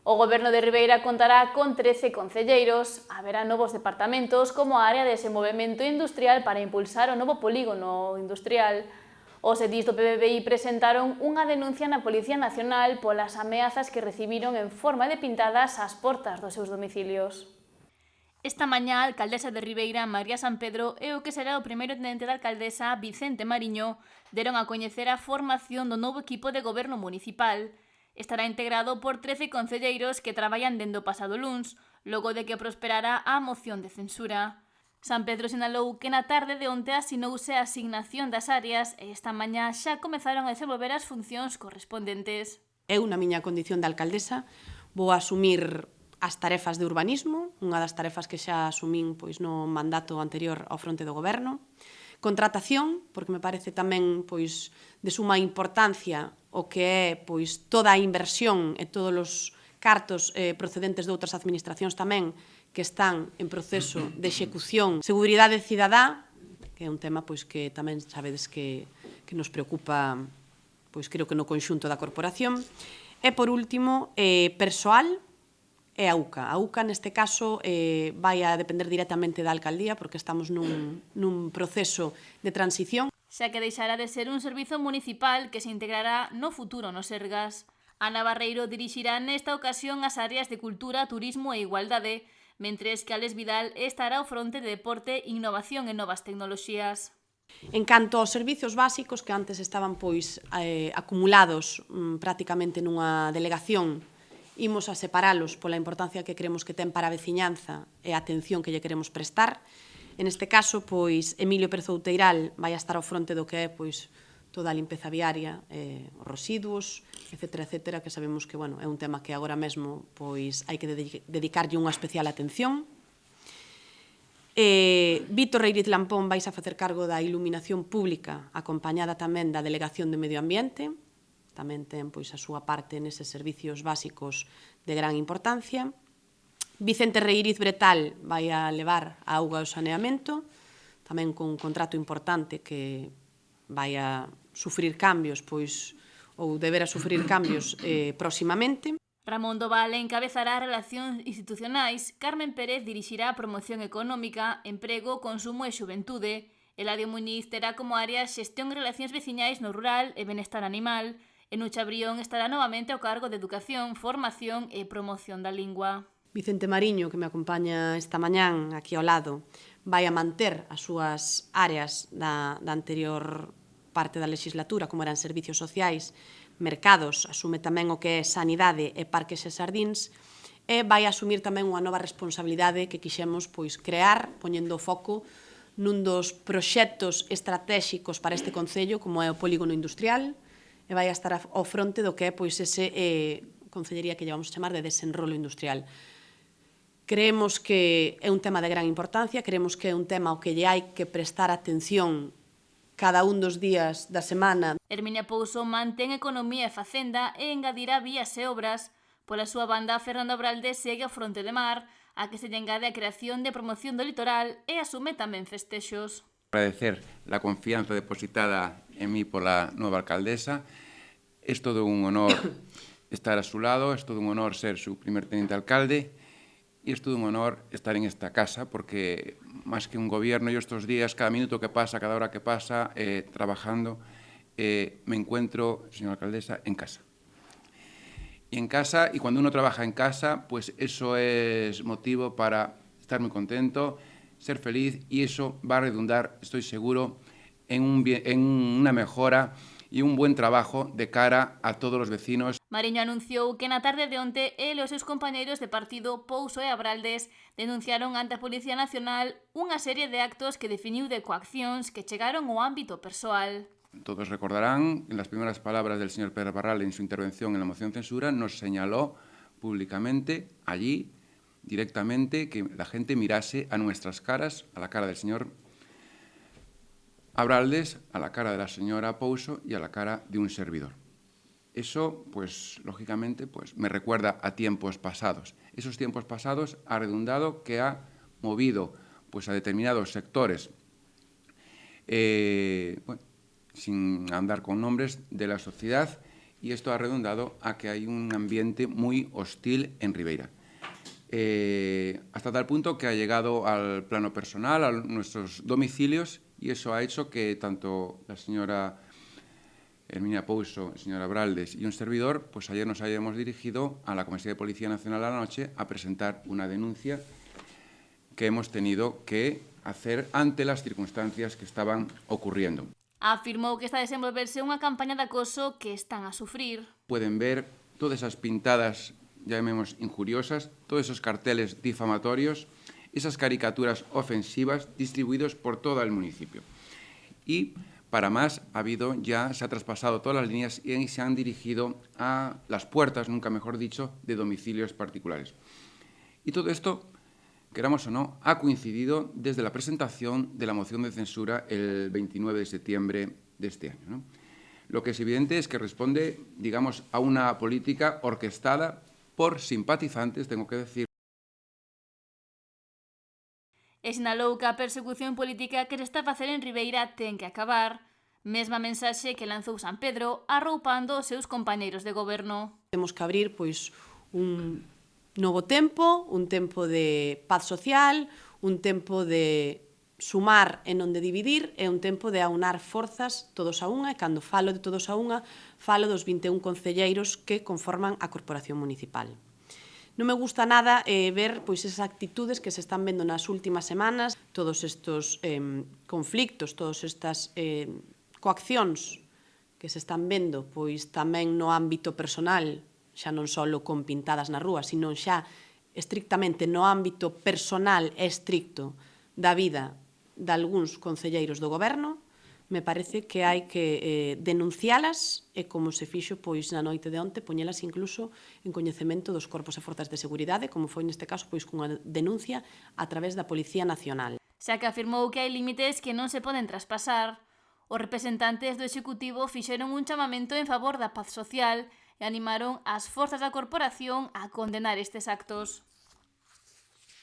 O Goberno de Ribeira contará con 13 concelleiros, haberá novos departamentos como a área de desenvolvemento industrial para impulsar o novo polígono industrial. Os edís do PBBI presentaron unha denuncia na Policía Nacional polas ameazas que recibiron en forma de pintadas ás portas dos seus domicilios. Esta mañá, a alcaldesa de Ribeira, María San Pedro, e o que será o primeiro tenente da alcaldesa, Vicente Mariño, deron a coñecer a formación do novo equipo de goberno municipal. Estará integrado por 13 concelleiros que traballan dende o pasado luns, logo de que prosperara a moción de censura. San Pedro sinalou que na tarde de onte asinouse a asignación das áreas e esta mañá xa comezaron a desenvolver as funcións correspondentes. Eu, na miña condición de alcaldesa, vou asumir as tarefas de urbanismo, unha das tarefas que xa asumín no mandato anterior ao fronte do goberno. Contratación, porque me parece tamén de suma importancia o que é toda a inversión e todos os cartos procedentes de outras administracións tamén que están en proceso de execución. Seguridade cidadá, que é un tema que tamén sabedes que nos preocupa, creo que no conxunto da corporación. E, por último, persoal e a UCA. A UCA, neste caso, vai a depender directamente da alcaldía, porque estamos nun proceso de transición. Xa que deixará de ser un servizo municipal que se integrará no futuro no Sergas. Ana Barreiro dirixirá nesta ocasión as áreas de Cultura, Turismo e Igualdade, mentres que Alex Vidal estará ao fronte de Deporte, Innovación e Novas Tecnoloxías. En canto aos servizos básicos que antes estaban acumulados prácticamente nunha delegación, imos a separalos pola importancia que creemos que ten para a veciñanza e a atención que lle queremos prestar. En este caso, Emilio Pérez Outeiral vai a estar ao fronte do que é toda a limpeza viaria, os residuos, etcétera, que sabemos que é un tema que agora mesmo hai que dedicarlle unha especial atención. Víctor Reiriz Lampón vais a facer cargo da iluminación pública, acompañada tamén da Delegación de Medio Ambiente, tamén ten a súa parte neses servicios básicos de gran importancia. Vicente Reiriz Bretal vai a levar a auga e o saneamento, tamén con un contrato importante que vai a sufrir cambios, ou deberá sufrir cambios próximamente. Ramón Doval encabezará relacións institucionais, Carmen Pérez dirixirá a promoción económica, emprego, consumo e xuventude, Eladio Muñiz terá como área xestión e relacións veciñais no rural e benestar animal, e Nucha Brión estará novamente ao cargo de educación, formación e promoción da lingua. Vicente Mariño, que me acompaña esta mañán aquí ao lado, vai a manter as súas áreas da anterior parte da legislatura, como eran servicios sociais, mercados, asume tamén o que é sanidade e parques e xardíns, e vai a asumir tamén unha nova responsabilidade que quixemos crear, poñendo o foco nun dos proxectos estratéxicos para este concello, como é o polígono industrial, e vai a estar ao fronte do que é ese concellería que vamos a chamar de desenrolo industrial. Creemos que é un tema de gran importancia, creemos que é un tema ao que lle hai que prestar atención cada un dos días da semana. Herminia Pouso mantén Economía e Facenda e engadirá vías e obras. Pola súa banda, Fernando Abraldes segue ao fronte de mar, a que se lle engade a creación de promoción do litoral e asume tamén festexos. Agradecer la confianza depositada en mí por la nueva alcaldesa. Es todo un honor estar a su lado, es todo un honor ser su primer teniente alcalde. Y es todo un honor estar en esta casa porque, más que un gobierno, yo estos días, cada minuto que pasa, cada hora que pasa, trabajando, me encuentro, señora alcaldesa, en casa. Y en casa, y cuando uno trabaja en casa, pues eso es motivo para estar muy contento, ser feliz, y eso va a redundar, estoy seguro, en una mejora e un buen trabajo de cara a todos os vecinos. Mariño anunciou que na tarde de onte ele e os seus compañeiros de partido Pouso e Abraldes denunciaron ante a Policía Nacional unha serie de actos que definiu de coaccións que chegaron ao ámbito persoal. Todos recordarán, en las primeras palabras del señor Pedro Barral en su intervención en la moción de censura, nos señaló públicamente allí, directamente, que la gente mirase a nuestras caras, a la cara del señor Abraldes, a la cara de la señora Pouso y a la cara de un servidor. Eso, pues, lógicamente, me recuerda a tiempos pasados. Esos tiempos pasados ha redundado que ha movido a determinados sectores, sin andar con nombres, de la sociedad y esto ha redundado a que hay un ambiente muy hostil en Ribeira. Hasta tal punto que ha llegado al plano personal, a nuestros domicilios, y eso ha hecho que tanto la señora Herminia Pouso, señora Braldes y un servidor, pues ayer nos hayamos dirigido a la Comisaría de Policía Nacional a la noche a presentar una denuncia que hemos tenido que hacer ante las circunstancias que estaban ocurriendo. Afirmou que está a desenvolverse unha campaña de acoso que están a sufrir. Pueden ver todas esas pintadas, llamemos injuriosas, todos esos carteles difamatorios, esas caricaturas ofensivas distribuidos por todo el municipio. Y para más, se ha traspasado todas las líneas y se han dirigido a las puertas, nunca mejor dicho, de domicilios particulares. Y todo esto, queramos o no, ha coincidido desde la presentación de la moción de censura el 29 de septiembre de este año, ¿no? Lo que es evidente es que responde, digamos, a una política orquestada por simpatizantes, tengo que decir. E sinalou que a persecución política que se está a facer en Ribeira ten que acabar, mesma mensaxe que lanzou San Pedro arroupando os seus compañeiros de goberno. Temos que abrir pois un novo tempo, un tempo de paz social, un tempo de sumar e non de dividir, e un tempo de aunar forzas todos a unha, e cando falo de todos a unha, falo dos 21 concelleiros que conforman a Corporación Municipal. Non me gusta nada ver pois esas actitudes que se están vendo nas últimas semanas, todos estes conflictos, todas estas coaccións que se están vendo pois tamén no ámbito personal, xa non só con pintadas na rúa, sino xa estrictamente no ámbito personal e estricto da vida de algúns concelleiros do goberno, me parece que hai que denuncialas e, como se fixo pois na noite de onte, poñelas incluso en coñecemento dos corpos e forzas de seguridade, como foi neste caso pois cunha denuncia a través da Policía Nacional. Xa que afirmou que hai límites que non se poden traspasar, os representantes do Executivo fixeron un chamamento en favor da paz social e animaron as forzas da corporación a condenar estes actos.